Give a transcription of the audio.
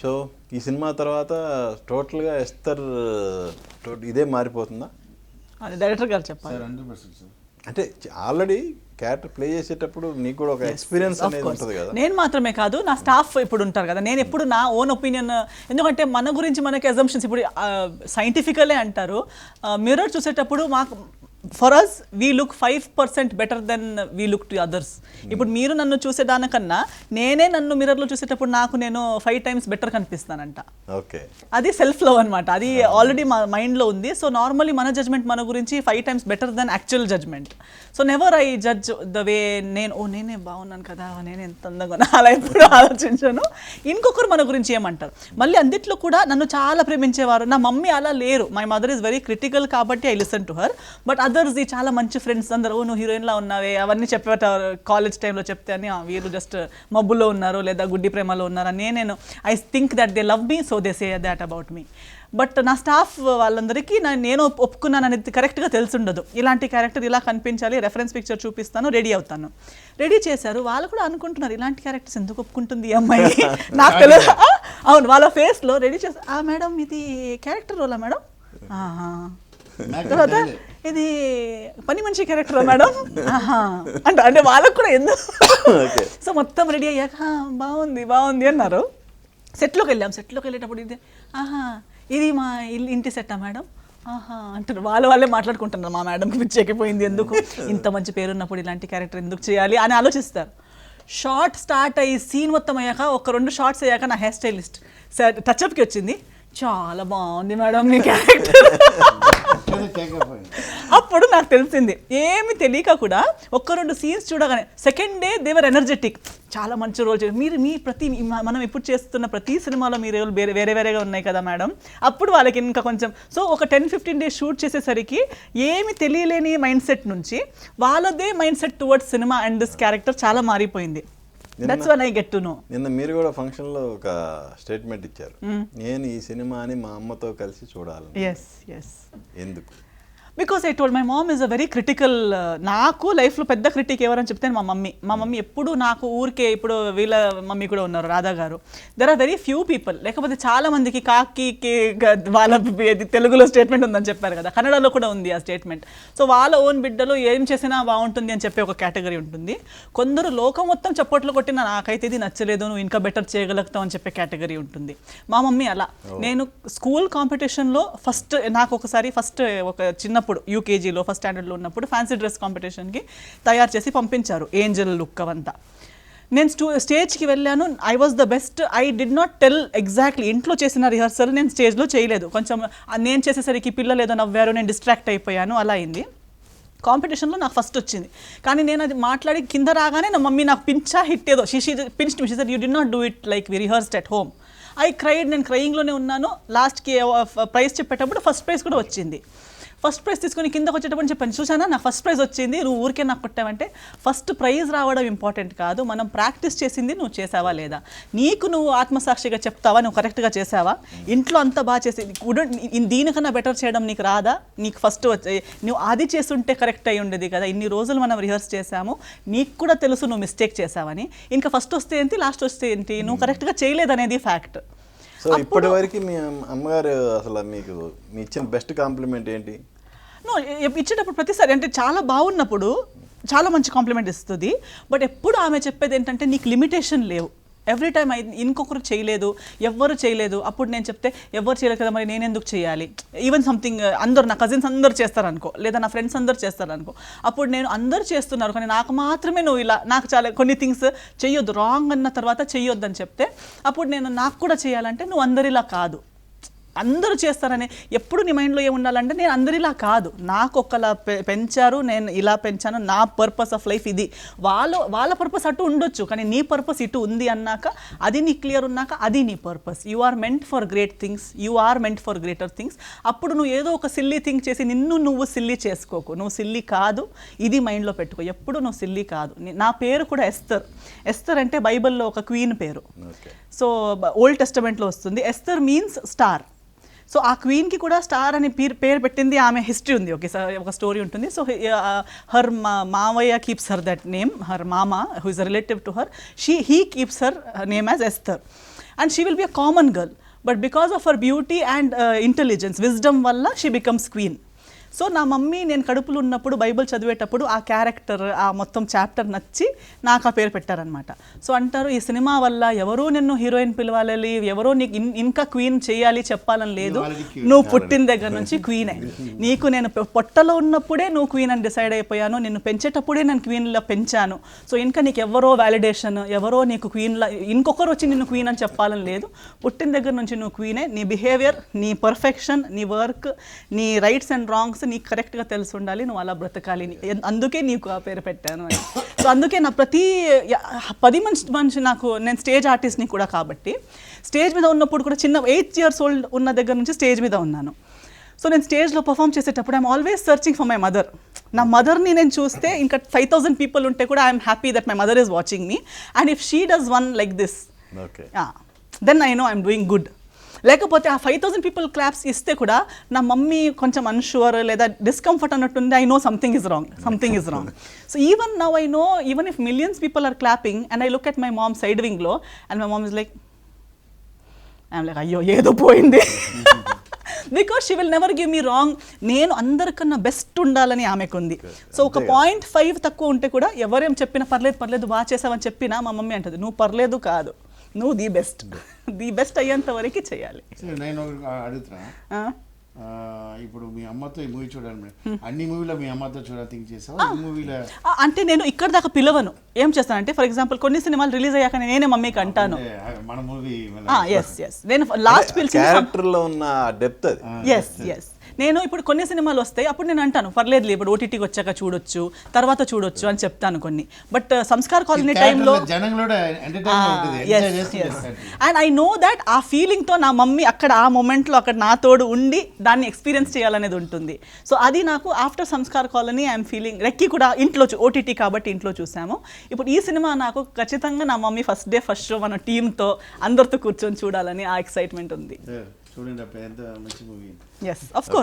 So ఈ cinema తర్వాత టోటల్గా ఎస్తర్ ఇదే మారిపోతుందా? అది డైరెక్టర్ గారు చెప్పాలి. అంటే ఆల్రెడీ క్యారెక్టర్ ప్లే చేసేటప్పుడు నీకు కూడా ఒక ఎక్స్పీరియన్స్ అనేది ఉంటుంది కదా. నేను మాత్రమే కాదు, నా స్టాఫ్ ఇప్పుడు ఉంటారు కదా, నేను ఎప్పుడు నా ఓన్ ఒపీనియన్, ఎందుకంటే మన గురించి మనకి అజంప్షన్స్ ఇప్పుడు సైంటిఫికలే అంటారు. మిర్రర్ చూసేటప్పుడు మాకు for us we look 5% better then we look to others. ఇప్పుడు మీరు నన్ను చూసేదానికన్నా నేనే నన్ను మిర్రర్లో చూసేటప్పుడు నేను 5 times బెటర్ కనిపిస్తానంట. ఓకే, అది సెల్ఫ్ లవ్ అనమాట. అది ఆల్రెడీ మా మైండ్లో ఉంది. సో నార్మలీ మన జడ్జ్మెంట్ మన గురించి 5 times better then actual judgement. So never I judge the way నేనే బాగున్నాను కదా, నేనే ఎంత అందంగా ఉన్నా, అలా ఎప్పుడు ఆలోచించాను. ఇంకొకరు మన గురించి ఏమంటారు. మళ్ళీ అందిట్లో కూడా నన్ను చాలా ప్రేమించేవారు. నా మమ్మీ అలా లేరు. My mother is very critical కాబట్టి I listen to her. But అదర్స్ది చాలా మంచి ఫ్రెండ్స్ అందరూ నువ్వు హీరోయిన్లా ఉన్నావే అవన్నీ చెప్పేవారు కాలేజ్ టైంలో చెప్తే, అని వీళ్ళు జస్ట్ మబ్బులో ఉన్నారు లేదా గుడ్డి ప్రేమలో ఉన్నారని నేను I think that they love me, so they say that about me. But నా స్టాఫ్ వాళ్ళందరికీ నేను ఒప్పుకున్నాను అనేది కరెక్ట్గా తెలుసుండదు. ఇలాంటి క్యారెక్టర్ ఇలా కనిపించాలి, రెఫరెన్స్ పిక్చర్ చూపిస్తాను, రెడీ అవుతాను. రెడీ చేశారు. వాళ్ళు కూడా అనుకుంటున్నారు ఇలాంటి క్యారెక్టర్స్ ఎందుకు ఒప్పుకుంటుంది ఈ అమ్మాయి, నాకు తెలియదు. అవును, వాళ్ళ ఫేస్లో రెడీ చేస్తారు. మేడం ఇది క్యారెక్టర్ రోలా మేడం, తర్వాత ఇది పని మనిషి క్యారెక్టరా మేడం అంటే వాళ్ళకు కూడా ఎందుకు. సో మొత్తం రెడీ అయ్యాక బాగుంది అన్నారు. సెట్లోకి వెళ్ళేటప్పుడు ఇది మా ఇంటి సెట్టా మేడం అంటారు. వాళ్ళే మాట్లాడుకుంటున్నారు. మా మేడంకి పిచ్చెక్కిపోయింది, ఎందుకు ఇంత మంచి పేరున్నప్పుడు ఇలాంటి క్యారెక్టర్ ఎందుకు చేయాలి అని ఆలోచిస్తారు. షార్ట్ స్టార్ట్ అయ్యి సీన్ మొత్తం అయ్యాక 1-2 షార్ట్స్ అయ్యాక నా హెయిర్ స్టైలిస్ట్ టచ్అప్కి వచ్చింది. చాలా బాగుంది మేడం మీ క్యారెక్టర్. అప్పుడు నాకు తెలిసింది, ఏమి తెలియక కూడా 1-2 సీన్స్ చూడగానే సెకండ్ డే దేవర్ ఎనర్జెటిక్, చాలా మంచి రోల్ చేయాలి మీరు. మనం ఇప్పుడు చేస్తున్న ప్రతి సినిమాలో మీ రోల్ వేరేగా ఉన్నాయి కదా మేడం. అప్పుడు వాళ్ళకి ఇంకా కొంచెం ఒక 10-15 days షూట్ చేసేసరికి ఏమి తెలియలేని మైండ్ సెట్ నుంచి వాళ్ళదే mind set towards cinema and this character చాలా మారిపోయింది. That's when I get to know. నిన్న మీరు కూడా ఫంక్షన్లో ఒక స్టేట్మెంట్ ఇచ్చారు, నేను ఈ సినిమాని మా అమ్మతో కలిసి చూడాలి. ఎందుకు? Because I told my mom is a very critical. నాకు లైఫ్లో పెద్ద క్రిటిక్ ఎవరని చెప్తే మా మమ్మీ ఎప్పుడు నాకు ఊరికే, ఇప్పుడు వీళ్ళ మమ్మీ కూడా ఉన్నారు రాధా గారు. There are very few people, లేకపోతే చాలా మందికి కాకి వాళ్ళ తెలుగులో స్టేట్మెంట్ ఉందని చెప్పారు కదా, కన్నడలో కూడా ఉంది ఆ స్టేట్మెంట్. సో వాళ్ళ ఓన్ బిడ్డలో ఏం చేసినా బాగుంటుంది అని చెప్పే ఒక కేటగిరీ ఉంటుంది. కొందరు లోకం మొత్తం చప్పట్లు కొట్టిన నాకైతే ఇది నచ్చలేదు, నువ్వు ఇంకా బెటర్ చేయగలుగుతావు అని చెప్పే కేటగిరీ ఉంటుంది. మా మమ్మీ అలా. నేను స్కూల్ కాంపిటీషన్లో నాకు ఒకసారి ఒక చిన్న యూకేజీలో ఫస్ట్ స్టాండర్డ్లో ఉన్నప్పుడు ఫ్యాన్సీ డ్రెస్ కాంపిటీషన్కి తయారు చేసి పంపించారు, ఏంజల్ లుక్ అవంతా. నేను స్టేజ్కి వెళ్ళాను, I was the best. I did not tell exactly, ఇంట్లో చేసిన రిహర్సల్ నేను స్టేజ్లో చేయలేదు. కొంచెం నేను చేసేసరికి పిల్లలు ఏదో నవ్వారు, నేను డిస్ట్రాక్ట్ అయిపోయాను, అలా అయింది. కాంపిటీషన్లో నాకు ఫస్ట్ వచ్చింది, కానీ నేను అది మాట్లాడి కింద రాగానే నా మమ్మీ నాకు హిట్ ఏదో pinched me. She said you did not do it like we rehearsed at home. I cried, నేను క్రయింగ్లోనే ఉన్నాను. లాస్ట్కి ప్రైజ్ చెప్పేటప్పుడు ఫస్ట్ ప్రైజ్ కూడా వచ్చింది. ఫస్ట్ ప్రైజ్ తీసుకొని కిందకు వచ్చేటప్పుడు చెప్పాను, చూసానా నాకు ఫస్ట్ ప్రైజ్ వచ్చింది, నువ్వు ఊరికే నాకు కొట్టావంటే. ఫస్ట్ ప్రైజ్ రావడం ఇంపార్టెంట్ కాదు, మనం ప్రాక్టీస్ చేసింది నువ్వు చేసావా లేదా, నీకు నువ్వు ఆత్మసాక్షిగా చెప్తావా నువ్వు కరెక్ట్గా చేసావా, ఇంట్లో అంతా బాగా చేసి దీనికన్నా బెటర్ చేయడం నీకు రాదా, నీకు ఫస్ట్ నువ్వు అది చేస్తుంటే కరెక్ట్ అయి ఉండేది కదా, ఇన్ని రోజులు మనం రిహర్స్ చేసాము, నీకు కూడా తెలుసు నువ్వు మిస్టేక్ చేసావని, ఇంకా ఫస్ట్ వస్తే ఏంటి లాస్ట్ వస్తే ఏంటి, నువ్వు కరెక్ట్గా చేయలేదనేది ఫ్యాక్ట్. సో ఇప్పటి వరకు మీ అమ్మగారు అసలు మీకు మీ ఇచ్చిన బెస్ట్ కాంప్లిమెంట్ ఏంటి? ఇచ్చేటప్పుడు ప్రతిసారి అంటే చాలా బాగున్నప్పుడు చాలా మంచి కాంప్లిమెంట్ ఇస్తుంది. బట్ ఎప్పుడు ఆమె చెప్పేది ఏంటంటే నీకు లిమిటేషన్ లేవు, ఎవ్రీ టైమ్ ఇంకొకరు చేయలేదు, ఎవ్వరు చేయలేదు. అప్పుడు నేను చెప్తే ఎవరు చేయలేదు కదా మరి నేను ఎందుకు చేయాలి, ఈవెన్ సంథింగ్ అందరు నా కజిన్స్ అందరు చేస్తారనుకో, లేదా నా ఫ్రెండ్స్ అందరు చేస్తారనుకో, అప్పుడు నేను అందరు చేస్తున్నారు కానీ నాకు మాత్రమే నువ్వు ఇలా, నాకు చాలా కొన్ని థింగ్స్ చెయ్యొద్దు, రాంగ్ అన్న తర్వాత చెయ్యొద్దు అని చెప్తే, అప్పుడు నేను నాకు కూడా చేయాలంటే నువ్వు అందరిలా కాదు, అందరూ చేస్తారని ఎప్పుడు నీ మైండ్లో ఏముండాలంటే నేను అందరిలా కాదు, నాకు ఒకలా పెంచారు, నేను ఇలా పెంచాను, నా పర్పస్ ఆఫ్ లైఫ్ ఇది, వాళ్ళ పర్పస్ అటు ఉండొచ్చు కానీ నీ పర్పస్ ఇటు ఉంది అన్నాక, అది నీ క్లియర్ ఉన్నాక అది నీ purpose. You are meant for great things, you are meant for greater things. అప్పుడు నువ్వు ఏదో ఒక సిల్లీ థింగ్ చేసి నువ్వు సిల్లీ చేసుకోకు, నువ్వు సిల్లీ కాదు, ఇది మైండ్లో పెట్టుకో, ఎప్పుడు నువ్వు సిల్లీ కాదు. నా పేరు కూడా ఎస్తర్ అంటే బైబిల్లో ఒక క్వీన్ పేరు. సో ఓల్డ్ టెస్టమెంట్లో వస్తుంది. Esther means star. సో ఆ క్వీన్కి కూడా స్టార్ అని పేరు పెట్టింది, ఆమె హిస్టరీ ఉంది, ఒక స్టోరీ ఉంటుంది. సో హర్ మావయ్య keeps her that name, her మామ who is relative to her, he keeps her name as Esther. And she will be a common girl, but because of her beauty and intelligence, wisdom వల్ల she becomes queen. So నా మమ్మీ నేను కడుపులో ఉన్నప్పుడు Bible చదివేటప్పుడు ఆ character, ఆ మొత్తం చాప్టర్ నచ్చి నాకు ఆ పేరు పెట్టారనమాట. సో అంటారు ఈ సినిమా వల్ల ఎవరూ నిన్ను హీరోయిన్ పిలవాలి, ఎవరో నీకు ఇంకా క్వీన్ చేయాలి చెప్పాలని లేదు, నువ్వు పుట్టిన దగ్గర నుంచి క్వీనే. నీకు నేను పొట్టలో ఉన్నప్పుడే నువ్వు క్వీన్ అని డిసైడ్ అయిపోయాను, నిన్ను పెంచేటప్పుడే నేను క్వీన్లా పెంచాను. సో ఇంకా నీకు ఎవరో వ్యాలిడేషన్, ఎవరో నీకు క్వీన్లా ఇంకొకరు వచ్చి నిన్ను క్వీన్ అని చెప్పాలని లేదు, పుట్టిన దగ్గర నుంచి నువ్వు క్వీనే. నీ బిహేవియర్, నీ పర్ఫెక్షన్, నీ వర్క్, నీ రైట్స్ అండ్ రాంగ్స్ నీకు కరెక్ట్గా తెలిసి ఉండాలి, నువ్వు అలా బ్రతకాలి, అందుకే నీకు ఆ పేరు పెట్టాను అని. సో అందుకే నా ప్రతి 10 మనిషి నాకు, నేను స్టేజ్ ఆర్టిస్ట్ని కూడా కాబట్టి స్టేజ్ మీద ఉన్నప్పుడు కూడా చిన్న 8 years old ఉన్న దగ్గర నుంచి స్టేజ్ మీద ఉన్నాను. సో నేను స్టేజ్లో పర్ఫామ్ చేసేటప్పుడు I'm always searching for my mother. నా మదర్ని నేను చూస్తే ఇంకా 5,000 people ఉంటే కూడా I'm happy that my mother is watching me, and if she does one like this then I know I'm doing good. లేకపోతే ఆ 5,000 people క్లాప్స్ ఇస్తే కూడా నా మమ్మీ కొంచెం అన్షూర్ లేదా డిస్కంఫర్ట్ అన్నట్టుంది, I know something is wrong. So even now I know, even if millions people are clapping and I look at my mom side wing లో and my mom is like, I'm like అయ్యో ఏదో పోయింది. Because she will never give me wrong. నేను అందరికన్నా best ఉండాలని ఆమెకుంది. So ఒక 0.5 తక్కువ ఉంటే కూడా ఎవరేం చెప్పినా పర్లేదు బాగా చేసావని చెప్పినా మా మమ్మీ అంటది నువ్వు పర్లేదు కాదు, నువ్వు ది బెస్ట్ అయ్యేంత వరకు చేయాలి. నేను అడుగుతున్నా, ఇప్పుడు మీ అమ్మతో ఈ మూవీ చూడాలి మేడం, అన్ని మూవీలో మీ అమ్మతో చూడాలి థింక్ చేసావా? ఈ మూవీలో అంటే నేను ఇక్కడ దాకా పిలవను, ఏం చేస్తానంటే ఫర్ ఎగ్జాంపుల్ కొన్ని సినిమాలు రిలీజ్ అయ్యాక నేనే మమ్మీకి అంటాను మన మూవీ నేను లాస్ట్ పిలిచి క్యారెక్టర్లో ఉన్న డెప్త్ అది. ఎస్ నేను ఇప్పుడు కొన్ని సినిమాలు వస్తాయి అప్పుడు నేను అంటాను పర్లేదు ఇప్పుడు ఓటీటీకి వచ్చాక చూడొచ్చు, తర్వాత చూడొచ్చు అని చెప్తాను కొన్ని. బట్ సంస్కార్ కాలనీ టైంలో అండ్ ఐ నో దట్ ఆ ఫీలింగ్తో నా మమ్మీ అక్కడ ఆ మూమెంట్లో అక్కడ నా తోడు ఉండి దాన్ని ఎక్స్పీరియన్స్ చేయాలనేది ఉంటుంది. సో అది నాకు after Sanskar colony I'm feeling. Recce కూడా ఇంట్లో ఓటీటీ కాబట్టి ఇంట్లో చూసాము. ఇప్పుడు ఈ సినిమా నాకు ఖచ్చితంగా నా mummy first day first show మన టీంతో అందరితో కూర్చొని చూడాలని ఆ ఎక్సైట్మెంట్ ఉంది. చూడండి ఎంత మంచి మూవీ. Yes, of course.